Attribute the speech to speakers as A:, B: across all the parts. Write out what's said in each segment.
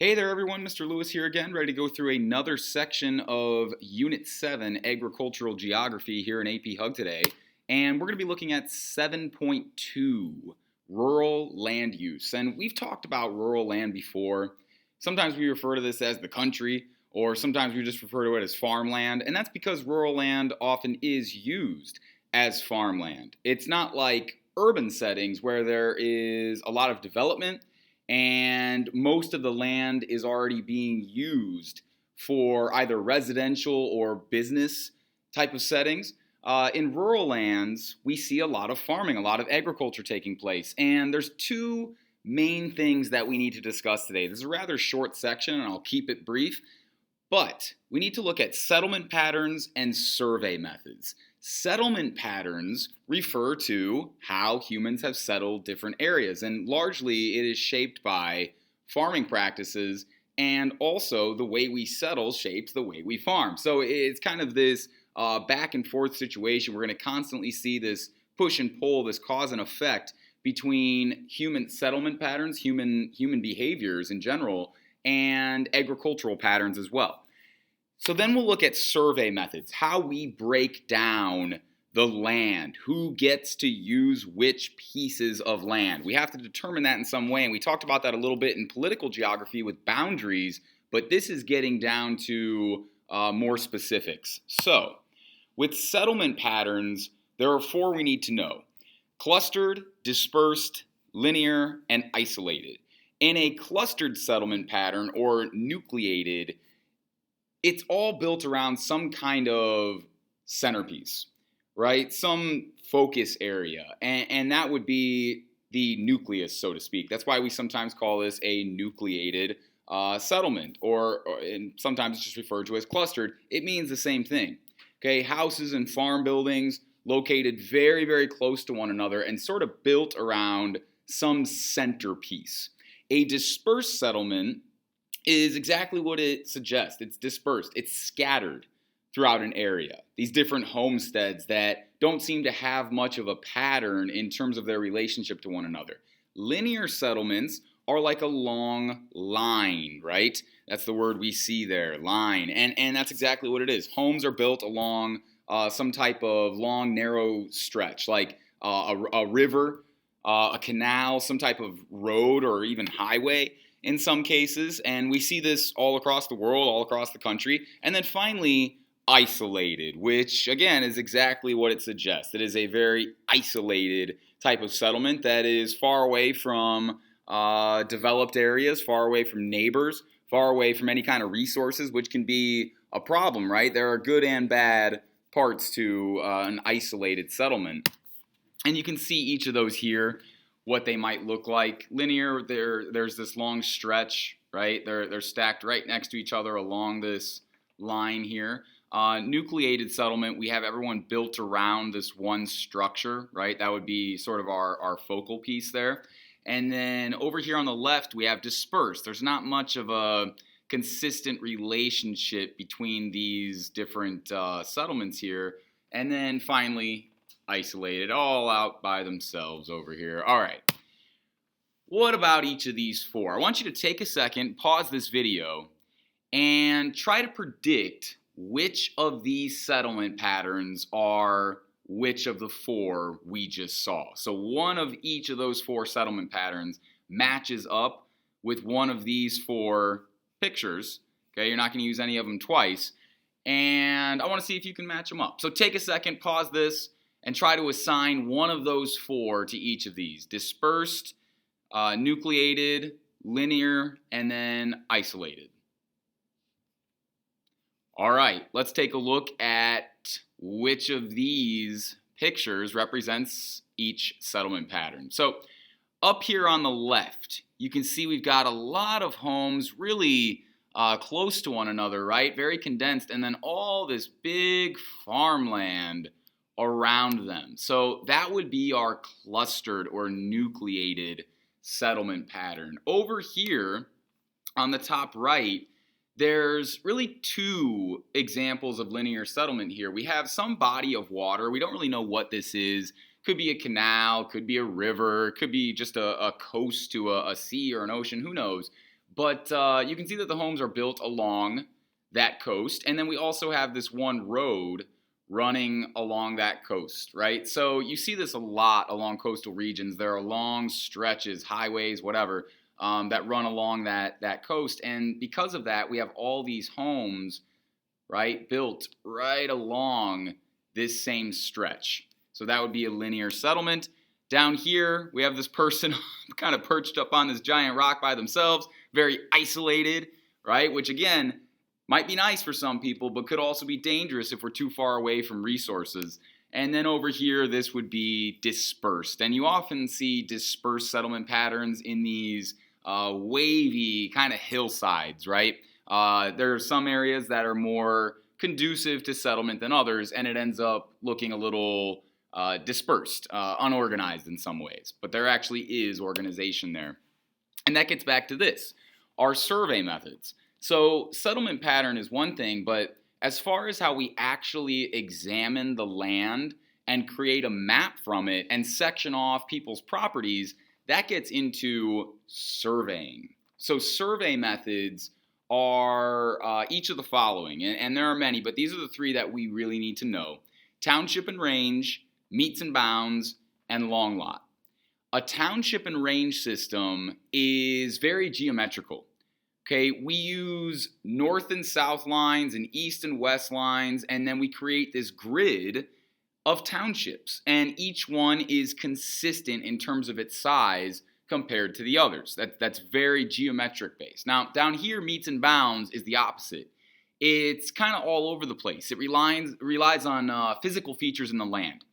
A: Hey there everyone, Mr. Lewis here again, ready to go through another section of Unit 7, Agricultural Geography here in AP HuG today. And we're going to be looking at 7.2, Rural Land Use. And we've talked about rural land before. Sometimes we refer to this as the country, or sometimes we just refer to it as farmland. And that's because rural land often is used as farmland. It's not like urban settings where there is a lot of development and most of the land is already being used for either residential or business type of settings. In rural lands, we see a lot of farming, a lot of agriculture taking place. And there's two main things that we need to discuss today. This is a rather short section, and I'll keep it brief. But we need to look at settlement patterns and survey methods. Settlement patterns refer to how humans have settled different areas, and largely it is shaped by farming practices, and also the way we settle shapes the way we farm. So it's kind of this back and forth situation. We're going to constantly see this push and pull, this cause and effect between human settlement patterns, human behaviors in general, and agricultural patterns as well. So then we'll look at survey methods, how we break down the land, who gets to use which pieces of land. We have to determine that in some way, and we talked about that a little bit in political geography with boundaries, but this is getting down to more specifics. So, with settlement patterns, there are four we need to know: clustered, dispersed, linear, and isolated. In a clustered settlement pattern, or nucleated, it's all built around some kind of centerpiece, right? Some focus area, and that would be the nucleus, so to speak. That's why we sometimes call this a nucleated settlement, and sometimes it's just referred to as clustered. It means the same thing, okay? Houses and farm buildings located very, very close to one another and sort of built around some centerpiece. A dispersed settlement is exactly what it suggests. It's dispersed. It's scattered throughout an area. These different homesteads that don't seem to have much of a pattern in terms of their relationship to one another. Linear settlements are like a long line, right? That's the word we see there, line. And that's exactly what it is. Homes are built along some type of long, narrow stretch, like a river, a canal, some type of road, or even highway in some cases, and we see this all across the world, all across the country. And then finally, isolated, which again is exactly what it suggests. It is a very isolated type of settlement that is far away from developed areas, far away from neighbors, far away from any kind of resources, which can be a problem, right? There are good and bad parts to an isolated settlement. And you can see each of those here, what they might look like. Linear, there's this long stretch, right? They're stacked right next to each other along this line here. Nucleated settlement, we have everyone built around this one structure, right? That would be sort of our focal piece there. And then over here on the left, we have dispersed. There's not much of a consistent relationship between these different settlements here. And then finally, isolated, all out by themselves over here. All right. What about each of these four? I want you to take a second, pause this video, and try to predict which of these settlement patterns are which of the four we just saw. So one of each of those four settlement patterns matches up with one of these four pictures. Okay, you're not going to use any of them twice. And I want to see if you can match them up. So take a second, pause this, and try to assign one of those four to each of these: dispersed, nucleated, linear, and then isolated. All right, let's take a look at which of these pictures represents each settlement pattern. So up here on the left, you can see we've got a lot of homes really close to one another, right? Very condensed, and then all this big farmland around them. So that would be our clustered or nucleated settlement pattern. Over here on the top right, there's really two examples of linear settlement here. We have some body of water. We don't really know what this is. Could be a canal, could be a river, could be just a coast to a sea or an ocean, who knows. But you can see that the homes are built along that coast. And then we also have this one road running along that coast, right? So you see this a lot along coastal regions. There are long stretches, highways, whatever, that run along that coast. And because of that, we have all these homes, right, built right along this same stretch. So that would be a linear settlement. Down here, we have this person kind of perched up on this giant rock by themselves, very isolated, right? Which again, might be nice for some people, but could also be dangerous if we're too far away from resources. And then over here, this would be dispersed. And you often see dispersed settlement patterns in these wavy kind of hillsides, right? There are some areas that are more conducive to settlement than others, and it ends up looking a little dispersed, unorganized in some ways. But there actually is organization there. And that gets back to this, our survey methods. So settlement pattern is one thing, but as far as how we actually examine the land and create a map from it and section off people's properties, that gets into surveying. So survey methods are each of the following, and there are many, but these are the three that we really need to know: township and range, meets and bounds, and long lot. A township and range system is very geometrical. Okay, we use north and south lines and east and west lines, and then we create this grid of townships, and each one is consistent in terms of its size compared to the others. That's very geometric based. Now, down here, meets and bounds is the opposite. It's kind of all over the place. It relies on physical features in the land.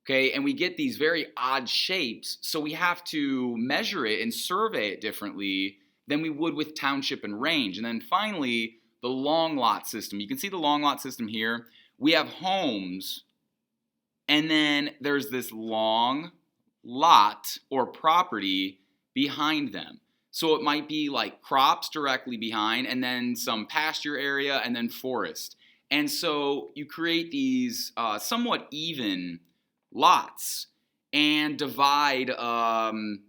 A: Okay, and we get these very odd shapes, so we have to measure it and survey it differently than we would with township and range. And then finally, the long lot system. You can see the long lot system here. We have homes, and then there's this long lot or property behind them. So it might be like crops directly behind, and then some pasture area, and then forest. And so you create these somewhat even lots and divide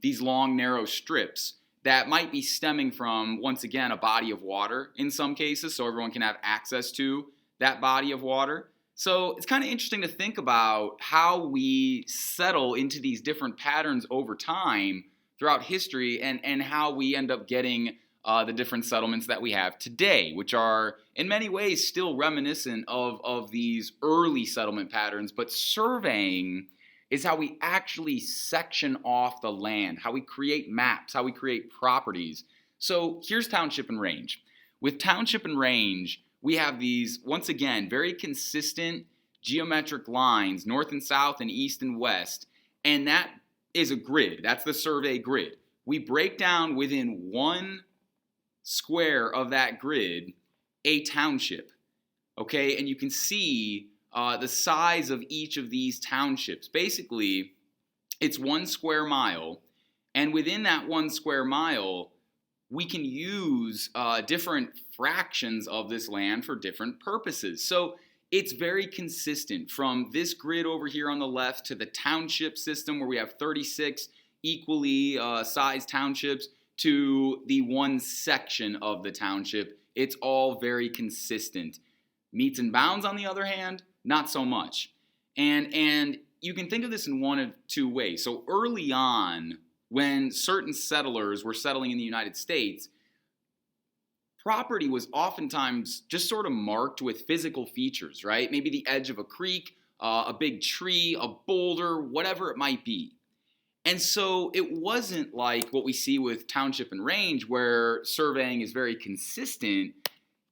A: these long, narrow strips that might be stemming from, once again, a body of water in some cases, so everyone can have access to that body of water. So it's kind of interesting to think about how we settle into these different patterns over time throughout history, and how we end up getting the different settlements that we have today, which are in many ways still reminiscent of these early settlement patterns. But surveying is how we actually section off the land, how we create maps, how we create properties. So here's township and range. With township and range, we have these, once again, very consistent geometric lines, north and south and east and west, and that is a grid. That's the survey grid. We break down within one square of that grid a township, okay? And you can see the size of each of these townships. Basically, it's 1 square mile, and within that 1 square mile, we can use different fractions of this land for different purposes. So it's very consistent from this grid over here on the left to the township system where we have 36 equally sized townships to the one section of the township. It's all very consistent. Meets and bounds, on the other hand, not so much. And you can think of this in one of two ways. So early on, when certain settlers were settling in the United States, property was oftentimes just sort of marked with physical features, right? Maybe the edge of a creek, a big tree, a boulder, whatever it might be. And so it wasn't like what we see with township and range where surveying is very consistent.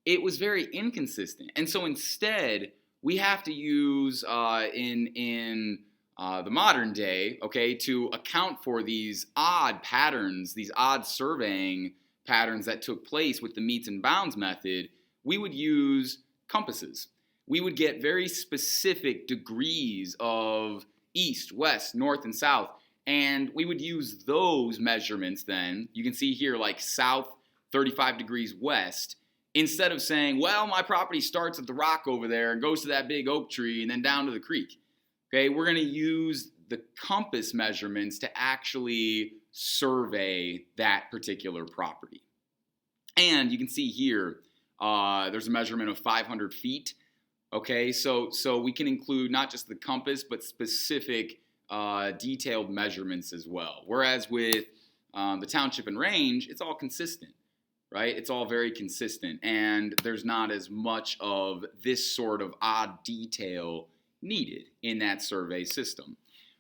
A: It was very inconsistent. And so instead, we have to use in the modern day, okay, to account for these odd patterns, these odd surveying patterns that took place with the meets and bounds method, we would use compasses. We would get very specific degrees of east, west, north, and south, and we would use those measurements then. You can see here like south 35 degrees west, instead of saying, well, my property starts at the rock over there and goes to that big oak tree and then down to the creek. Okay, we're going to use the compass measurements to actually survey that particular property. And you can see here, there's a measurement of 500 feet. Okay, so we can include not just the compass, but specific detailed measurements as well. Whereas with the township and range, it's all consistent, right? It's all very consistent, and there's not as much of this sort of odd detail needed in that survey system.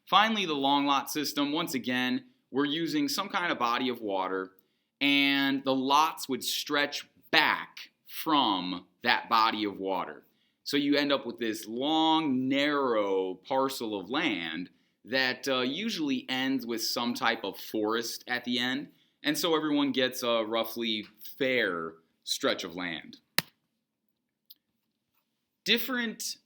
A: Finally, the long lot system, once again, we're using some kind of body of water, and the lots would stretch back from that body of water. So you end up with this long, narrow parcel of land that usually ends with some type of forest at the end. And so everyone gets a roughly fair stretch of land. Different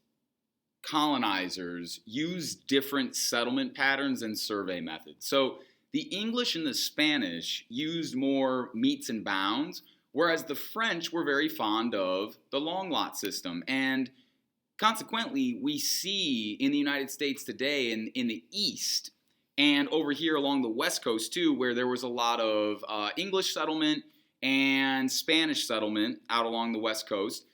A: colonizers use different settlement patterns and survey methods. So the English and the Spanish used more meets and bounds, whereas the French were very fond of the long lot system. And consequently, we see in the United States today in the East and over here along the West Coast too, where there was a lot of English settlement and Spanish settlement out along the West Coast.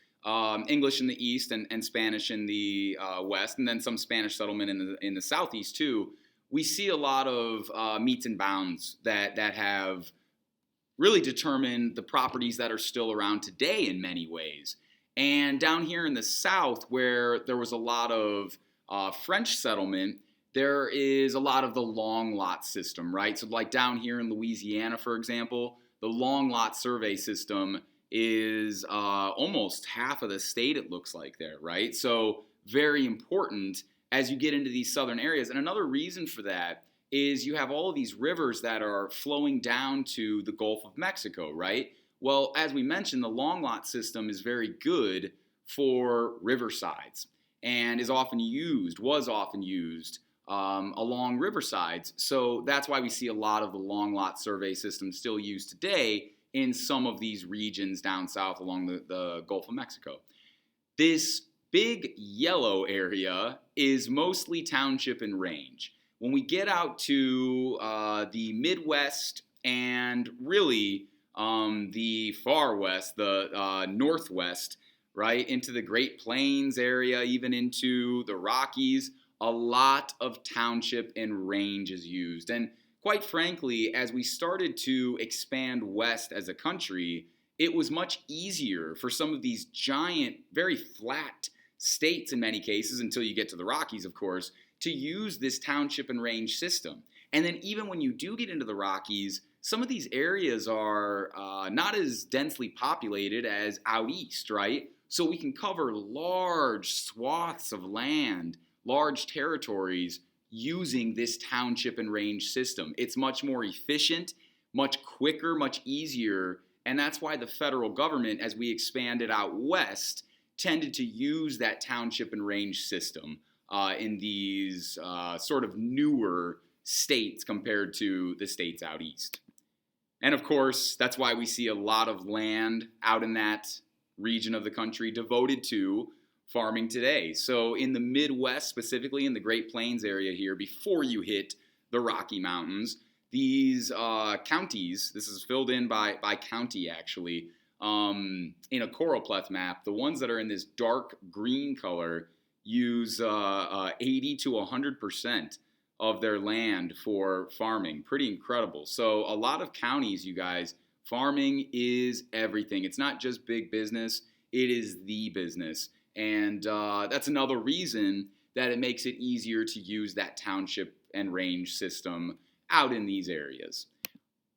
A: English in the East and Spanish in the West, and then some Spanish settlement in the Southeast too. We see a lot of meets and bounds that have really determined the properties that are still around today in many ways. And down here in the South, where there was a lot of French settlement, there is a lot of the long lot system, right? So like down here in Louisiana, for example, the long lot survey system is almost half of the state, it looks like there, right? So very important as you get into these southern areas. And another reason for that is you have all of these rivers that are flowing down to the Gulf of Mexico, right? Well, as we mentioned, the long lot system is very good for riversides and was often used along riversides. So that's why we see a lot of the long lot survey system still used today in some of these regions down south along the Gulf of Mexico. This big yellow area is mostly township and range. When we get out to the Midwest and really the far west, the northwest, right, into the Great Plains area, even into the Rockies, a lot of township and range is used. And quite frankly, as we started to expand west as a country, it was much easier for some of these giant, very flat states in many cases, until you get to the Rockies, of course, to use this township and range system. And then even when you do get into the Rockies, some of these areas are not as densely populated as out east, right? So we can cover large swaths of land, large territories, using this township and range system. It's much more efficient, much quicker, much easier, and that's why the federal government, as we expanded out west, tended to use that township and range system in these sort of newer states compared to the states out east. And of course, that's why we see a lot of land out in that region of the country devoted to farming today. So in the Midwest, specifically in the Great Plains area here, before you hit the Rocky Mountains, these counties, this is filled in by county actually, in a choropleth map, the ones that are in this dark green color use 80 to 100% of their land for farming. Pretty incredible. So a lot of counties, you guys, farming is everything. It's not just big business, it is the business. And that's another reason that it makes it easier to use that township and range system out in these areas.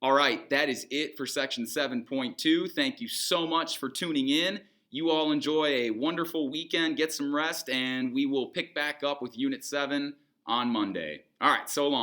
A: All right, that is it for section 7.2. Thank you so much for tuning in. You all enjoy a wonderful weekend, get some rest, and we will pick back up with Unit 7 on Monday. All right, so long.